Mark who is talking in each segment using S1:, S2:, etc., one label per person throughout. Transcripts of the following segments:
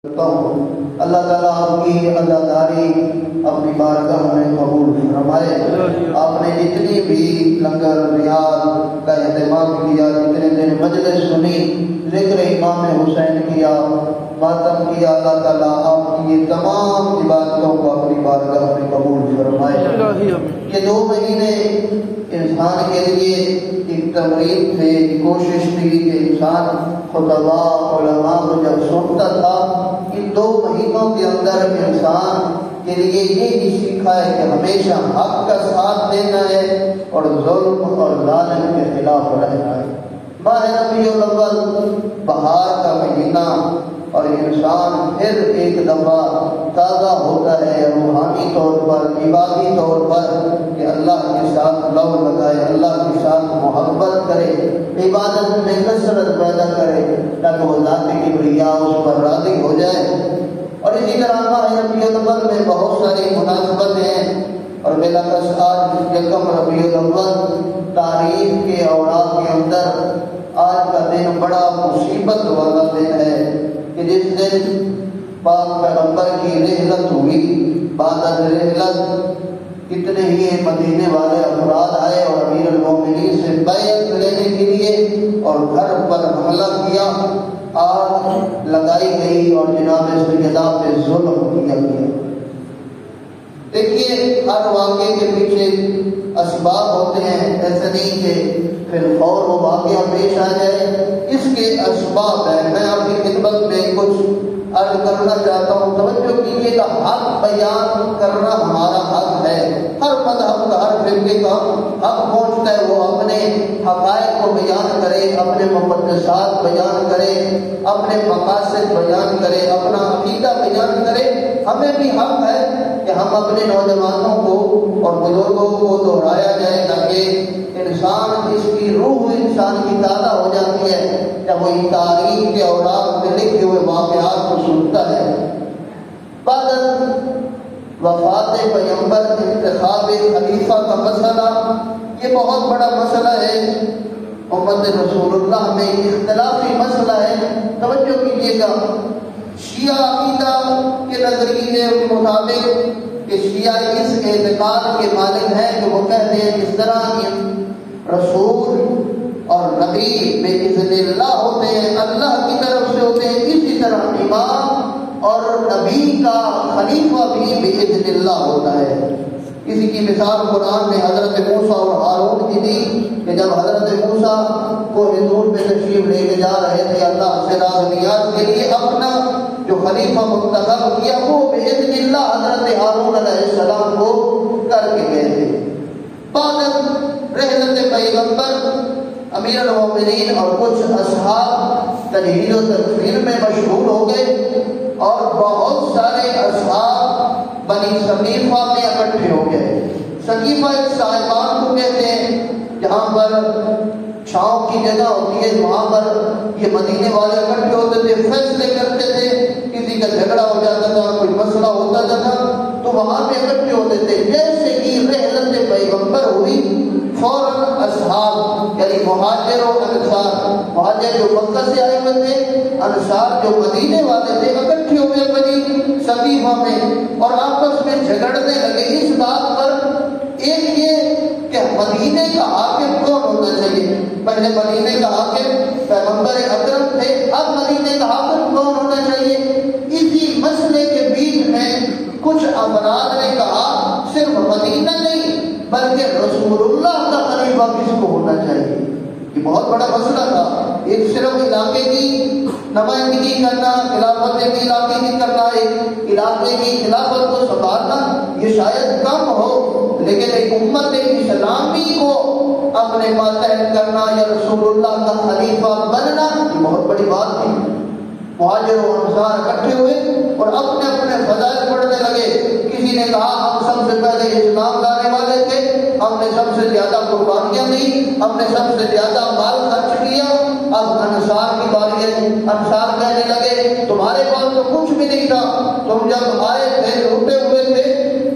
S1: اللہ تعالیٰ آپ کی عزاداری اپنی بارگاہ میں قبول فرمائے۔ آپ نے جتنی بھی لنگر ریاض کا اہتمام کیا، جتنے دن مجلس سنی، ذکر امام حسین کیا، ماتم کیا، اللہ تعالیٰ آپ کی یہ تمام عبادتوں کو اپنی بارگاہ میں قبول فرمائے۔ یہ 2 مہینے انسان کے لیے ایک تمرین تھے، کوشش تھی کہ انسان خطبہ علماء کو جب سنتا تھا، ان 2 مہینوں کے اندر انسان کے لیے یہ سیکھا ہے کہ ہمیشہ حق کا ساتھ دینا ہے اور ظلم اور ظالم کے خلاف رہنا ہے۔ ماہ ربیع الاول بہار کا مہینہ، اور انسان پھر ایک دفعہ تازہ ہوتا ہے روحانی طور پر، عبادی طور پر، کہ اللہ کے ساتھ لو لگائے، اللہ کے ساتھ محبت کرے، عبادت میں کثرت پیدا کرے تاکہ وہ ذات کبریا اس پر راضی ہو جائے۔ اور اسی طرح ماہ ربیع الاول میں بہت ساری مناسبتیں ہیں، اور بلاخص آج 1 ربیع الاول تاریخ کے اوراق کے اندر آج کا دن بڑا مصیبت والا دن ہے کہ جس دن پاک پیغمبر کی رحلت ہوئی۔ بعد از رحلت کتنے ہی مدینے والے افراد آئے اور امیر المومنین سے بیعت لینے کے لیے، اور گھر پر حملہ کیا، آگ لگائی گئی اور جناب سیدہ پہ ظلم کیا گیا۔ دیکھیے، ہر واقعے کے پیچھے اسباب ہوتے ہیں، ایسا نہیں کہ پھر فور وہ واقعہ پیش آ جائے، اس کے اسباب ہیں۔ میں آپ کی خدمت میں کچھ عرض کرنا چاہتا ہوں، توجہ کیجیے کہ حق بیان کرنا ہمارا حق ہے۔ ہر مذہب کا، ہر فرقے کا حق پہنچتا ہے وہ اپنے حقائق کو بیان کرے، اپنے مقدسات بیان کرے، اپنے مقاصد بیان کرے، اپنا عقیدہ بیان کرے۔ ہمیں بھی حق ہے کہ ہم اپنے نوجوانوں کو اور بزرگوں کو دہرایا جائے تاکہ انسان، اس کی روح انسان کی تازہ ہو جاتی ہے جب وہ تاریخ کے اوراق میں لکھے ہوئے واقعات کو سنتا ہے۔ بعد وفات پیغمبر انتخاب خلیفہ کا مسئلہ، یہ بہت بڑا مسئلہ ہے، امت رسول اللہ میں اختلافی مسئلہ ہے۔ توجہ کیجیے گا، شیعہ عقیدہ کے نظریے کے مطابق کہ شیعہ اس اعتقاد کے مالک ہیں کہ وہ کہتے ہیں جس طرح رسول اور نبی باذن اللہ ہوتے ہیں، اللہ کی طرف سے ہوتے ہیں، اسی طرح امام اور نبی کا خلیفہ بھی باذن اللہ ہوتا ہے۔ اسی کی مثال قرآن میں حضرت موسیٰ اور ہارون کی دی کہ جب حضرت موسیٰ کو حضور پہ تشریف لے کے جا رہے تھے اللہ سے راضیات کے لیے، اپنا جو خلیفہ منتخب کیا وہ باذن اللہ حضرت ہارون علیہ السلام کو کر کے گئے تھے۔ بعد رحلت پیغمبر امیر المومنین اور کچھ اصحاب تجہیز و تکفیر میں مشغول ہو گئے، اور بہت سارے اصحاب بنی سقیفہ میں اکٹھے ہو گئے۔ سقیفہ ایک صاحبان کو کہتے ہیں جہاں پر چھاؤں کی جگہ ہوتی ہے، وہاں پر یہ مدینے والے اکٹھے ہوتے تھے، فیصلے کرتے تھے، کسی کا جھگڑا ہو جاتا تھا، کوئی مسئلہ ہوتا تھا تو وہاں پہ اکٹھے ہوتے تھے۔ جیسے ہی رحلت پیغمبر ہوئی، فوراً اصحاب یعنی مہاجر و انصار، مہاجر جو مکہ سے آئے ہوئے تھے، انصار جو مدینے والے تھے، اکٹھے ہوئے بنی سقیفہ میں اور آپس میں جھگڑنے لگے اس بات پر، ایک یہ کہ مدینے کا حاکم کون ہونا چاہیے۔ پہلے مدینے کا حاکم پیغمبر اکرم تھے، اب مدینے کا حاکم کون ہونا چاہیے۔ اسی مسئلے کے بیچ میں کچھ افراد نے کہا صرف مدینہ نہیں بلکہ رسول اللہ کا خلیفہ کس کو ہونا چاہیے۔ یہ بہت بڑا مسئلہ تھا، ایک صرف علاقے کی نمائندگی کرنا، خلافت کے علاقے کی کرنا، ایک علاقے کی خلافت کو سنبھالنا یہ شاید کم ہو، لیکن ایک امت اسلامی کو اپنے ماتحت کرنا یا رسول اللہ کا خلیفہ بننا یہ بہت بڑی بات تھی۔ مہاجر و انصار اکٹھے ہوئے اور اپنے اپنے فضائل پڑھنے لگے۔ کسی نے کہا ہم سب سے پہلے اسلام لانے والے تھے، ہم نے سب سے زیادہ قربانیاں دی، ہم نے سب سے زیادہ مال خرچ کیا۔ اب انصار کی باری ہے، انصار کہنے لگے تمہارے پاس تو کچھ بھی نہیں تھا، تم جب آئے تھے روٹے ہوئے تھے،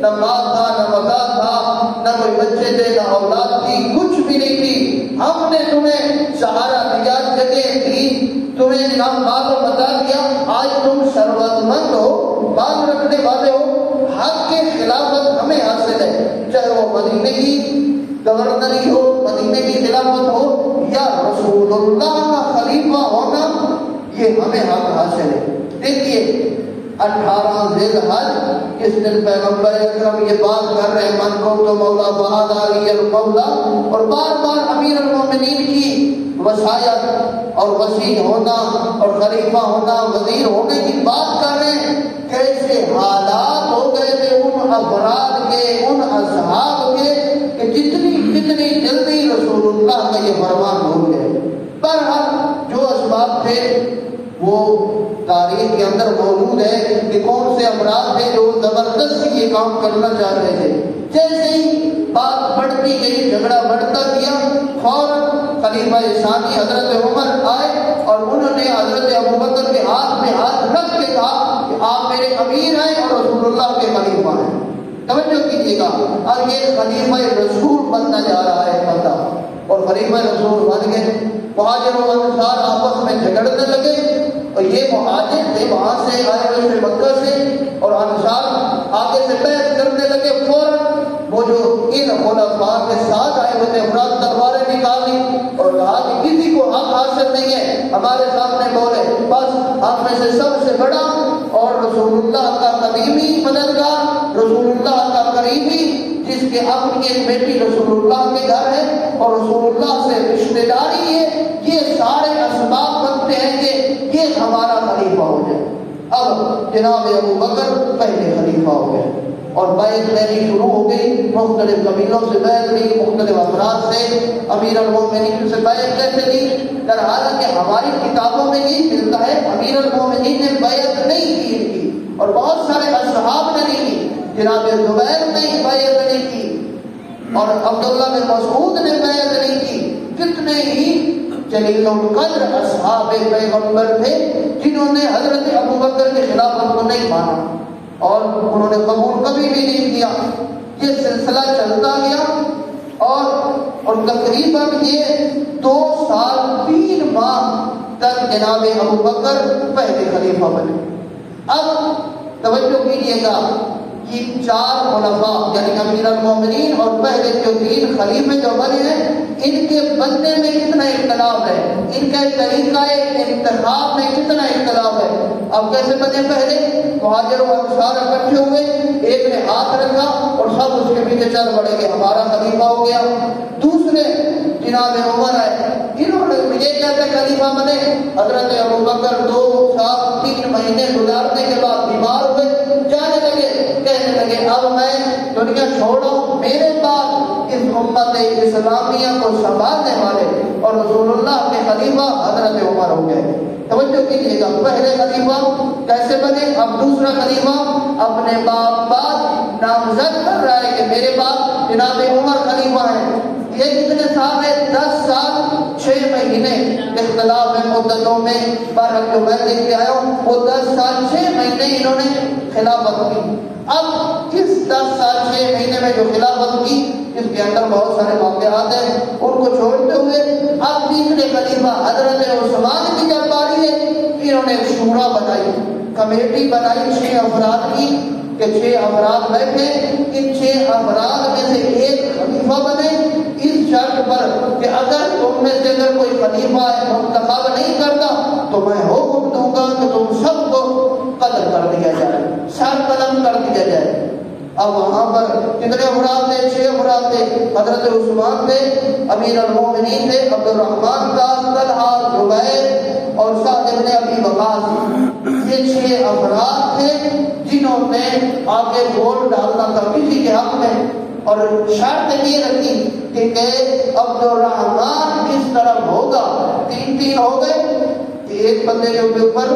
S1: نہ مال تھا، نہ مکان تھا، نہ کوئی بچے تھے، نہ اولاد تھی، کچھ بھی نہیں تھی، ہم نے تمہیں سہارا دیا، جگہ دی، تمہیں نام بات بتا دیا، آج تم ثروت مند ہو، بات رکھنے والے ہو، حق کے خلافت ہمیں حاصل ہے، چاہے وہ مدینے کی گورنری ہو، مدینے کی خلافت ہو، یا رسول اللہ کا خلیفہ ہونا، یہ ہمیں حق حاصل ہے۔ دیکھیے 18 ذی الحج اس دن پیغمبر اکرم یہ بات کر رہے ہیں، من کو تو مولا فہد علی المولا، اور بار بار امیر المومنین کی وصایت اور وسیع ہونا اور خلیفہ ہونا، وزیر ہونے کی بات کر رہے ہیں۔ کیسے حالات ہو گئے تھے ان افراد کے، ان اصحاب کے، کہ جتنی جلدی رسول اللہ کا یہ فرمان بھول گئے۔ بہرحال جو اسباب تھے وہ تاریخ کے اندر موجود ہے کہ کون سے افراد تھے جو زبردست یہ کام کرنا چاہتے تھے۔ جیسے ہی بات بڑھتی گئی، جھگڑا بڑھتا گیا، فوراً خلیفہ ثانی حضرت عمر آئے اور انہوں نے حضرت ابوبکر کے ہاتھ میں ہاتھ رکھ کے کہا کہ آپ میرے امیر ہیں اور رسول اللہ کے خلیفہ ہیں۔ توجہ کیجیے گا، اور یہ خلیفہ رسول بننا جا رہا ہے بندہ، اور خلیفہ رسول بن گئے۔ مہاجر و انصار آپس میں جھگڑنے لگے، اور یہ مہاجر تھے وہاں سے آئے ہوئے تھے مکہ سے، اور انصار آگے سے بیعت کرنے لگے۔ فوراً وہ جو ان خلفاء کے ساتھ آئے ہوئے تھے افراد تلواریں نکالی اور کہا کہ کسی کو حق حاصل نہیں ہے، ہمارے سامنے بولے، بس ہم میں سے سب سے بڑا اور رسول اللہ کا قدیمی مددگار، رسول اللہ کا قریبی، جس کے اپنی ایک بیٹی رسول اللہ کے گھر ہے اور رسول اللہ سے رشتے داری ہے، یہ سارے اسباب بنتے ہیں کہ یہ ہمارا خلیفہ ہو جائے۔ اب جناب ابو بکر پہلے خلیفہ ہو گئے اور بیعت لینی شروع ہو گئی، مختلف قبیلوں سے بیعت لی، مختلف افراد سے، امیر المومنین سے بیعت کیسے لی؟ در حالانکہ ہماری کتابوں میں یہ ملتا ہے امیر المومنین نے بیعت نہیں کی ان کی، اور بہت سارے اصحاب نے نہیں کی، جناب زبیر نے بیعت نہیں کی، اور عبداللہ بن مسعود نے بیعت نہیں کی۔ کتنے ہی جلیل القدر اصحاب پیغمبر تھے جنہوں نے حضرت ابوبکر کے خلافت کو نہیں مانا اور انہوں نے قبول کبھی بھی نہیں کیا۔ یہ سلسلہ چلتا گیا اور تقریباً یہ 2 سال 3 ماہ تک جناب ابوبکر پہلے خلیفہ بنے۔ اب توجہ کیجیے گا، یہ 4 خلفاء یعنی امیر المومنین اور پہلے جو 3 خلیفے جو بنے ہیں، ان کے بننے میں کتنا اختلاف ہے، ان کا طریقہ انتخاب میں کتنا اختلاف ہے۔ اب کیسے بنے؟ پہلے مہاجر و انصار اکٹھے ہوئے، ایک نے ہاتھ رکھا اور سب اس کے پیچھے چل پڑے کہ ہمارا خلیفہ ہو گیا۔ دوسرے جناب عمر آئے، انہوں نے یہ کہتے خلیفہ بنے۔ حضرت ابوبکر 2 سال 3 مہینے گزارنے کے بعد بیمار ہوئے، جانے لگے، کہنے لگے اب میں دنیا چھوڑوں، میرے بعد اس امت اسلامیہ کو سنبھالنے والے اور رسول اللہ کے خلیفہ حضرت عمر ہو گئے۔ توجہ کیجیے گا، پہلے خلیفہ کیسے بنے؟ اب دوسرا خلیفہ اپنے باپ بعد نامزد کر رہا ہے کہ میرے باپ جناب عمر خلیفہ ہیں۔ یہ کتنے سال ہے؟ 10 سال 6 مہینے اختلاف ہے مدتوں میں، پر جو میں دیکھ کے آیا ہوں وہ 10 سال 6 مہینے انہوں نے خلافت کی۔ اب اس 10 سال 6 مہینے میں جو خلافت کی، اس کے اندر بہت سارے واقعات ہیں، ان کو چھوڑتے ہوئے اب تیسرے خلیفہ حضرت عثمان کی جب باری ہے، انہوں نے شورا بنائی، کمیٹی بنائی 6 افراد کی کہ 6 افراد بیٹھے، ان 6 افراد میں سے ایک خلیفہ بنے، اس شرط پر کہ اگر تم میں سے اگر کوئی خلیفہ منتخب نہیں کرتا تو میں حکم دوں گا کہ تم سب کو قتل کر دیا جائے، سر قلم کر دیا جائے۔ اب وہاں پر کتنے افراد تھے؟ 6 افراد تھے۔ حضرت عثمان تھے، امیر المومنین تھے، عبد الرحمن تھا، طلحہ، زبیر اور سعد بن ابی وقاص۔ یہ 6 افراد تھے جنہوں نے آگے ووٹ ڈالنا تھا کسی کے حق میں، اور شرط یہ رکھی کہ عبد الرحمن کس طرف ہوگا، 3 ہو گئے، ایک بندے کے اوپر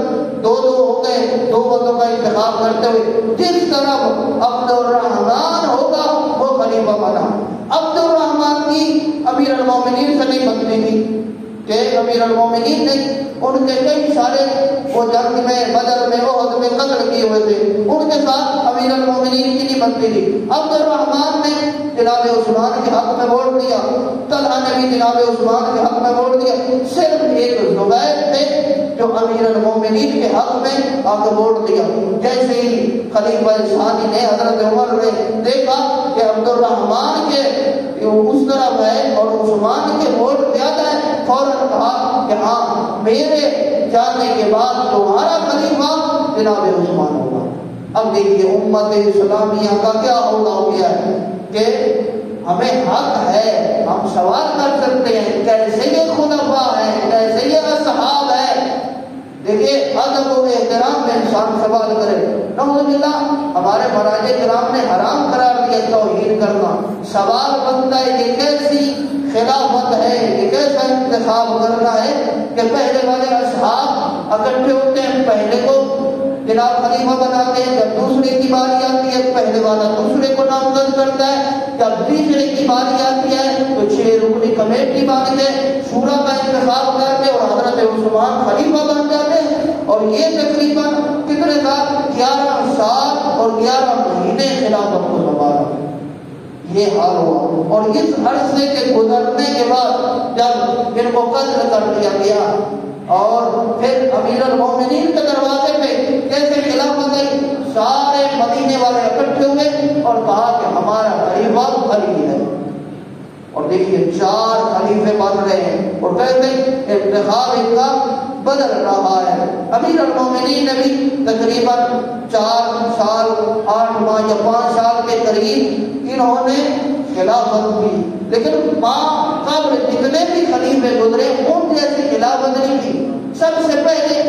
S1: 2 ہو گئے، 2 بندوں کا انتخاب کرتے ہوئے جس طرف عبد الرحمن ہوگا وہ خلیفہ بنا۔ عبد الرحمن کی امیر المومنین سے نہیں بنتی تھی کہ امیر المومنین نے ان کے کئی سارے وہ جنگ میں بدر میں احد میں قتل کیے ہوئے تھے، ان کے ساتھ امیر المومنین کی نہیں بنتی تھی۔ عبد الرحمن نے جناب عثمان کے حق میں ووٹ دیا، طلحہ نے بھی جناب عثمان کے حق میں ووٹ دیا، صرف ایک زبیر تھے جو امیر المومنین کے حق میں آ کے ووٹ دیا۔ جیسے ہی خلیفہ ثانی نے حضرت عمر نے دیکھا کہ عبد الرحمن کے اس طرف ہے اور عثمان کے ووٹ زیادہ ہے، فوراً کہا کہ ہاں میرے جانے کے بعد تمہارا خلیفہ جناب عثمان ہوگا۔ اب دیکھیے امت اسلامیہ کا کیا ہوگا ہو گیا ہے کہ ہمیں حق ہے، ہم سوال کر سکتے ہیں کیسے یہ خلفاء ہیں، کیسے یہ اصحاب ہے۔ دیکھیے ادب و احترام میں انسان سوال کرے، نعوذ باللہ ہمارے مراجع کرام نے حرام قرار دیا توہین کرنا۔ سوال بنتا ہے یہ کیسی خلافت ہے، یہ کیسا انتخاب کرنا ہے کہ پہلے والے اصحاب اکٹھے ہوتے ہیں، پہلے کو جناب خلیفہ بناتے ہیں، جب دوسرے کی باری آتی ہے پہلے والا دوسرے کو نامزد کرتا ہے، جب تیسرے کی باری آتی ہے تو 6 رکنی کمیٹی باندھتے شورا کا انتخاب کرتے اور حضرت عثمان خلیفہ بن جاتے ہیں۔ اور یہ تقریباً کتنے سال 11 سال اور 11 مہینے خلافت کو سنبھالا، یہ حال ہوا۔ اور اس عرصے کے گزرنے کے بعد جب ان کو قتل کر دیا گیا اور پھر امیر المومنین کے دروازے پہ کیسے خلافت گئی، سارے مدینے والے اکٹھے ہوئے اور کہا کہ ہمارا خلیفہ علی ہے۔ اور دیکھیے 4 خلیفے بن رہے ہیں اور کہتے ہیں انتخاب ان کا بدل رہا ہے۔ امیر المومنین نے بھی تقریباً 4 سال 8 ماہ یا 5 سال کے قریب انہوں نے خلافت کی، لیکن قبل جتنے بھی خلیفے گزرے ان جیسی خلافت نہیں کی۔ سب سے پہلے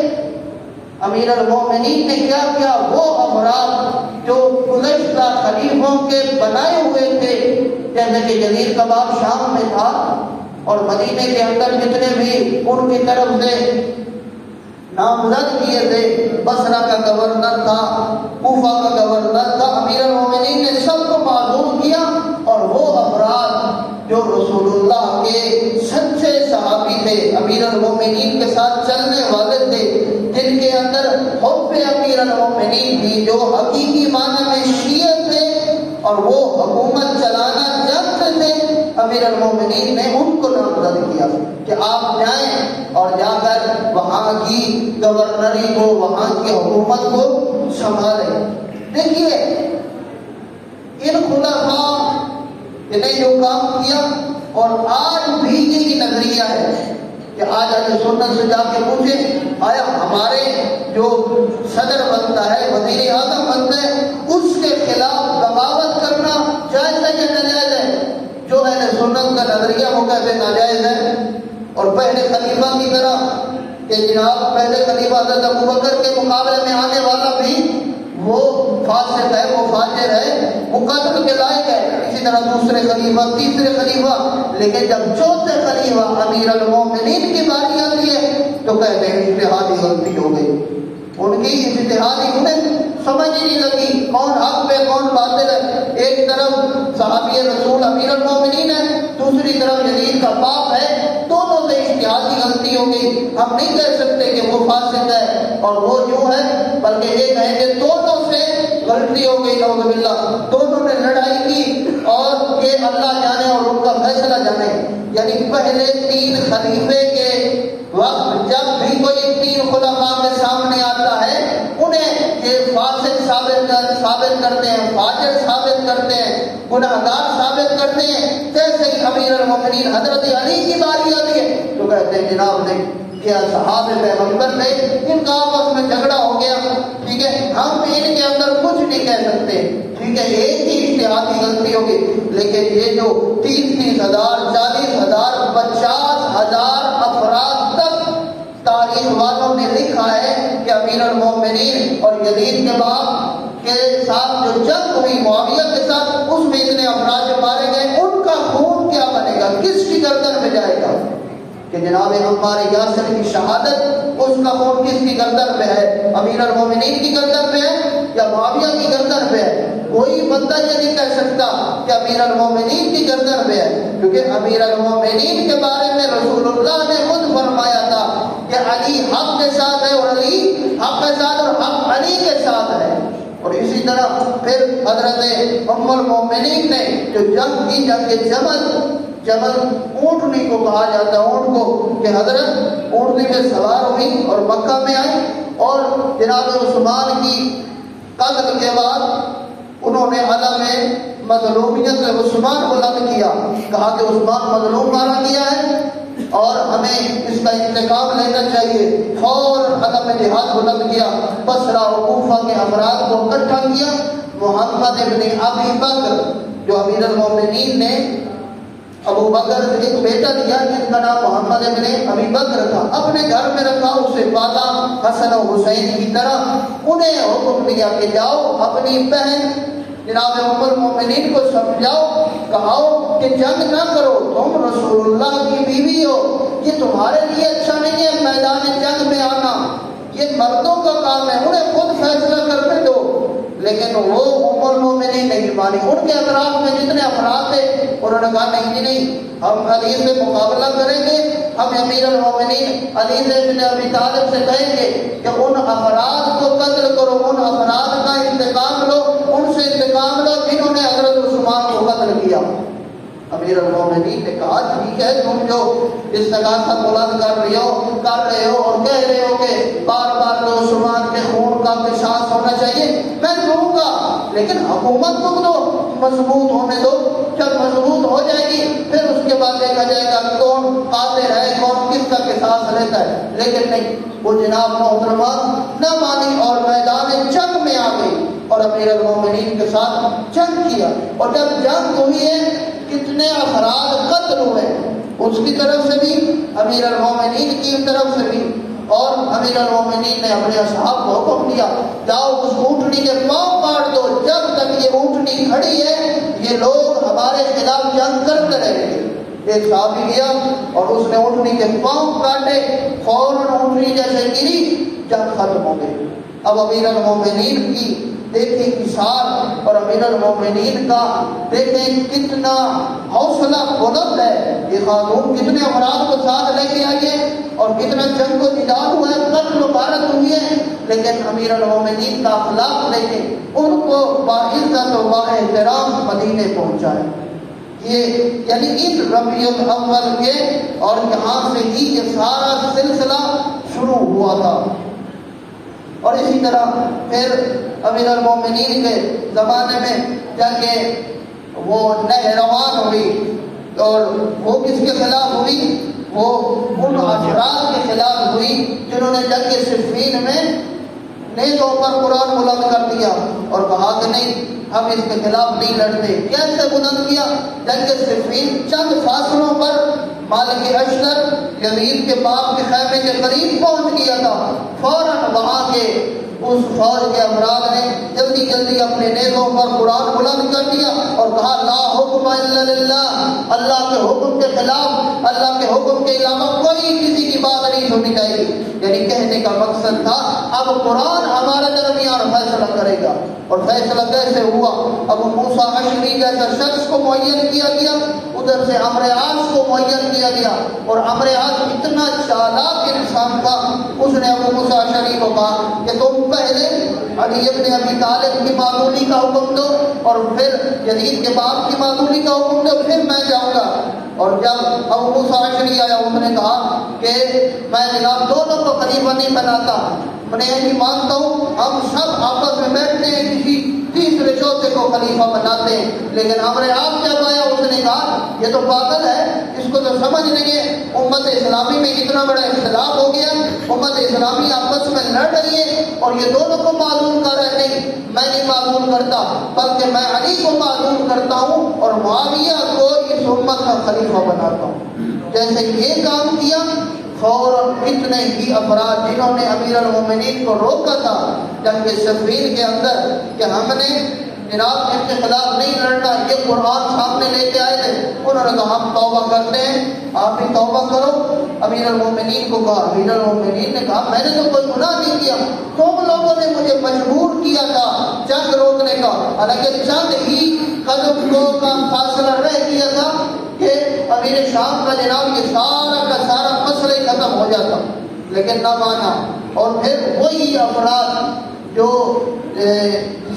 S1: امیر المومنین نے کیا کیا، وہ افراد جو گزشتہ خلیفوں کے بنائے ہوئے تھے، جیسے کہ جزیر کباب شام میں تھا اور مدینے کے اندر جتنے بھی ان کی طرف سے نامزد کیے تھے، بصرہ کا گورنر تھا، کوفہ کا گورنر تھا، امیر المومنین نے سب کو معزول کیا اور وہ افراد جو رسول اللہ کے سچے صحابی تھے، امیر المومنین کے ساتھ چلنے والے تھے، جن کے اندر حب امیر المومنین تھی، جو حقیقی معنی میں شیعہ تھے اور وہ حکومت چلانا چاہتے تھے، امیر المومنین نے ان کو نامزد کیا کہ آپ جائیں اور جا کر وہاں کی گورنری کو، وہاں کی حکومت کو سنبھالیں۔ دیکھیے ان خلفاء نے جو کام کیا، اور آج بھی یہی نظریہ ہے کہ آج اہل سنت سے جا کے پوچھیں آیا ہمارے جو صدر بنتا ہے، وزیر اعظم بنتا ہے، اس کے خلاف بغاوت کرنا جائز ہے یا ناجائز ہے؟ جو اہل سنت کا نظریہ وہ کہتے ناجائز ہے، اور پہلے خلیفہ کی طرح کہ جناب پہلے خلیفہ حضرت ابوبکر کے مقابلے میں آنے والا بھی وہ فاسق ہے، وہ فاجر ہے، وہ قتل کے لائق ہے، اسی طرح دوسرے خلیفہ، تیسرے خلیفہ، لیکن جب چوتھے خلیفہ امیر المومنین کی باری آتی ہے تو کہتے ہیں اجتہادی غلطی ہو گئی۔ ان کی اجتہادی انہیں سمجھ نہیں لگی کون حق پہ کون باطل ہے۔ ایک طرف صحابی رسول امیر المومنین ہے، دوسری طرف یزید کا باپ ہے، دونوں سے اجتہادی غلطی ہو گئی۔ ہم نہیں کہہ سکتے کہ وہ فاسق ہے اور وہ یوں ہے، بلکہ یہ کہیں کہ دونوں سے غلطی ہو گئی، نعوذ باللہ۔ دونوں نے لڑائی کی اور یہ اللہ جانے اور ان کا فیصلہ جانے۔ یعنی پہلے 3 خلیفے کے وقت جب بھی کوئی 3 خلفاء کے سامنے آتا ہے، انہیں یہ فاسق ثابت کرتے ہیں، فاجر ثابت کرتے ہیں، گناہگار ثابت کرتے ہیں۔ جیسے ہی امیر المومنین حضرت علی کی باری آتی ہے تو کہتے ہیں جناب نے کیا صحابہ پیغمبر نے ان کا آپس میں جھگڑا ہو گیا، ٹھیک ہے، ہم ان کے اندر کچھ نہیں کہہ سکتے، ٹھیک ہے، ایک ہی اجتہادی غلطی ہوگی۔ لیکن یہ جو 30,000 40,000 50,000 افراد تک تاریخ والوں نے لکھا ہے کہ امیر المومنین اور یزید کے باپ کے ساتھ جو جنگ ہوئی معاویہ کے ساتھ، اس میں اتنے افراد جو مارے گئے، ان کا خون کیا بنے گا، کس کی گردن میں جائے گا؟ کہ جناب عمار یاسر کی شہادت، اس کا خون کس کی گردن پہ ہے؟ امیر المومنین کی گردن پہ ہے یا معاویہ کی گردن پہ ہے؟ کوئی بندہ یہ نہیں کہہ سکتا کہ امیر المومنین کی گردن پہ ہے، کیونکہ امیر المومنین کے بارے میں رسول اللہ نے خود فرمایا تھا کہ کہ علی حق کے ساتھ ہے اور علی حق کے ساتھ اور حق علی کے ساتھ ہے. اور اسی طرح پھر حضرت ام المومنین نے جو جنگ کی جنگ جمل اونٹنی کو کہا جاتا ہے اونٹ کو کہ حضرت اونٹنی پہ سوار ہوئی اور مکہ میں آئی اور جناب عثمان کی قتل کے بعد انہوں نے عالم مظلومیت سے عثمان بلند کیا, کہا کہ عثمان مظلوم مارا گیا ہے اور ہمیں اس کا انتقام لینا چاہیے. فوراً عدم جہاد بلند کیا, بصرہ و کوفہ کے افراد کو اکٹھا کیا. محمد ابن ابی بکر جو امیر المومنین نے ابو بکر ایک بیٹا دیا جس کا نام محمد ابن ابی بکر تھا, اپنے گھر میں رکھا, اسے پالا حسن و حسین کی طرح. انہیں حکم دیا کہ جاؤ اپنی بہن جناب ام المومنین کو سمجھاؤ, کہاؤ کہ جنگ نہ کرو, تم رسول اللہ کی بیوی ہو, یہ تمہارے لیے اچھا نہیں ہے میدان جنگ میں آنا, یہ مردوں کا کام ہے, انہیں خود فیصلہ کرنے دو. لیکن وہ ام المومنین نہیں مانی. ان کے اطراف میں جتنے افراد تھے انہوں نے کہا نہیں, ہم علی سے مقابلہ کریں گے, ہم امیر المومنین علی بن ابی طالب سے کہیں گے کہ ان افراد کو قتل کرو, ان افراد کا انتقام لو, ان سے انتقام لو جنہوں نے حضرت عثمان کو قتل کیا. امیر المومنین نے کہا ٹھیک ہے, تم جو استغاثہ بلند کر رہے ہو اور کہہ رہے ہو کہ بار بار تو عثمان کے خون کا قصاص ہونا چاہیے, میں دوں گا, لیکن حکومت کو تو مضبوط ہونے دو. جب مضبوط ہو جائے گی پھر اس کے بعد دیکھا جائے گا کون قاتل ہے, کون کس کا قصاص لیتا ہے. لیکن نہیں, وہ جناب محترمہ نہ مانی اور میدان جنگ میں آ گئی اور امیر المومنین کے ساتھ جنگ کیا. اور جب جنگ ہوئی ہے کتنے افراد قتل ہوئے, اس کی طرف سے بھی امیر المومنین کی طرف سے بھی. اور امیر المومنین نے اپنے اصحاب کو حکم دیا جاؤ اس اونٹنی کے پاؤں کاٹ دو, جب تک یہ اونٹنی کھڑی ہے یہ لوگ ہمارے خلاف جنگ کرتے رہیں گے. ایک صحابی گیا اور اس نے اونٹنی کے پاؤں کاٹے, فوراً اونٹنی جیسے گری, جنگ ختم ہو گئی. اب امیر المومنین کی دیکھیں کسان اور امیر المومنین کا دیکھیں کتنا حوصلہ بلند ہے. یہ خاتون کتنے افراد کو ساتھ لے کے آئی ہے اور کتنا جنگ کو جدال ہوا ہے, قتل و غارت ہوئی ہے, لیکن امیر المومنین کا اخلاق دیکھیں, ان کو باعزت و بااحترام مدینے پہنچائے. یہ یعنی ان ربیع الاول کے اور یہاں سے ہی یہ سارا سلسلہ شروع ہوا تھا. اور اسی طرح پھر امیر المومنین کے زمانے میں جنگ وہ نہروان ہوئی, اور وہ کس کے خلاف ہوئی, وہ ان افراد کے خلاف ہوئی جنہوں نے جنگ صفین میں نیزوں پر قرآن بلند کر دیا اور کہا کہ نہیں ہم اس کے خلاف نہیں لڑتے. کیسے بلند کیا؟ جنگ صفین چند فاصلوں پر مالک اشتر یزید کے باپ کے خیمے کے قریب پہنچ گیا تھا. فوراً وہاں کے اس فوج کے افراد نے جلدی اپنے نیزوں پر قرآن بلند کر دیا اور کہا لا حکم الا للہ, اللہ کے حکم کے خلاف, اللہ کے حکم کے علاوہ کوئی کسی کی بات نہیں سننی چاہیے. یعنی کہنے کا مقصد تھا اب قرآن ہمارے درمیان فیصلہ کرے گا. اور فیصلہ کیسے ہوا؟ ابو موسیٰ اشعری جیسا شخص کو معین کیا گیا, ادھر سے عمرو عاص کو معین کیا گیا, اور عمرو عاص اتنا چالاک انسان تھا, اس نے ابو موسیٰ اشعری کو کہا کہ تم پہلے علی ابن ابی طالب کی معمولی کا حکم دو اور پھر یزید کے باپ کی معمولی کا حکم دو, پھر میں جاؤں گا. اور جب ابو موسیٰ اشعری آیا اس نے کہا کہ میں جناب دونوں کو خلیفہ نہیں بناتا, میں یہی مانتا ہوں ہم سب آپس میں بیٹھتے ہیں کسی تیسرے چوتھے کو خلیفہ بناتے ہیں. لیکن عمرو عاص جب آیا اس نے کہا یہ تو پاگل ہے, اس کو تو سمجھ نہیں ہے, امت اسلامی میں اتنا بڑا اختلاف ہو گیا, امت اسلامی آپس میں لڑ رہی ہے اور یہ دونوں کو معلوم کر رہے ہیں. میں نہیں معلوم کرتا بلکہ میں علی کو معلوم کرتا ہوں اور معاویہ کو اس امت کا خلیفہ بناتا ہوں. جیسے یہ کام کیا فوراً اتنے ہی افراد جنہوں نے امیر المومنین کو روکا تھا جنگ صفین کے اندر کہ ہم نے جناب ان کے خلاف نہیں لڑنا, یہ قرآن سامنے لے کے آئے تھے, انہوں نے کہا ہم توبہ کرتے ہیں, آپ بھی توبہ کرو. امیر المومنین کو کہا, امیر المومنین نے کہا میں نے تو کوئی گناہ نہیں کیا, تم لوگوں نے مجھے مجبور کیا تھا جنگ روکنے کا, حالانکہ چند ہی قدم کا فاصلہ رہ گیا تھا کہ امیر شام کا جناب یہ سارا کا سارا مسئلہ ختم ہو جاتا. لیکن نہ مانا. اور پھر وہی افراد جو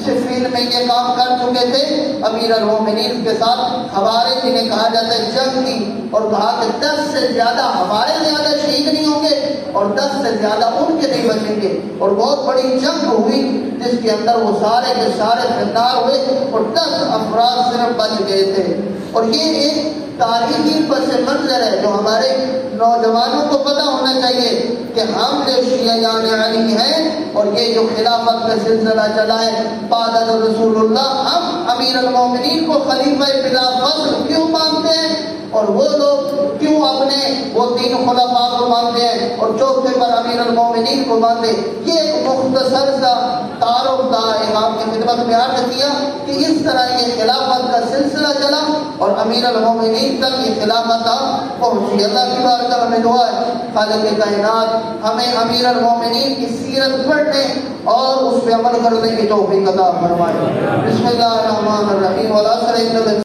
S1: صفین میں یہ کام کر چکے تھے امیر المومنین کے ساتھ ہمارے جنہیں کہا جاتا ہے جنگ کی، اور کہا کہ 10 سے زیادہ ہمارے زیادہ شہید نہیں ہوں گے اور 10 سے زیادہ ان کے نہیں بچیں گے. اور بہت بڑی جنگ ہوئی جس کے اندر وہ سارے کے سارے فردار ہوئے اور 10 افراد صرف بچ گئے تھے. اور یہ ایک تاریخی پس منظر ہے جو ہمارے نوجوانوں کو پتہ ہونا چاہیے کہ ہم جو شیعیان علی ہیں اور یہ جو خلافت کا سلسلہ چلا ہے بعد رسول اللہ، ہم امیر المومنین کو خلیفہ بلا فصل کیوں مانتے ہیں اور وہ لوگ کیوں اپنے وہ 3 خلفاء کو مانتے ہیں اور چوتھے پر امیر المومنین کو مانتے ہیں. یہ ایک مختصر سا تعارف تھا آپ کی خدمت میں عرض کیا کہ اس طرح یہ خلافت کا سلسلہ چلا اور امیر المومنین تک یہ خلافت پہنچی. اللہ کی بارگاہ میں دعا ہے خالق کائنات ہمیں امیر المومنین کی سیرت پڑھنے اور اس پہ عمل کرنے کی توفیق عطا فرمائے. بسم اللہ الرحمن الرحیم.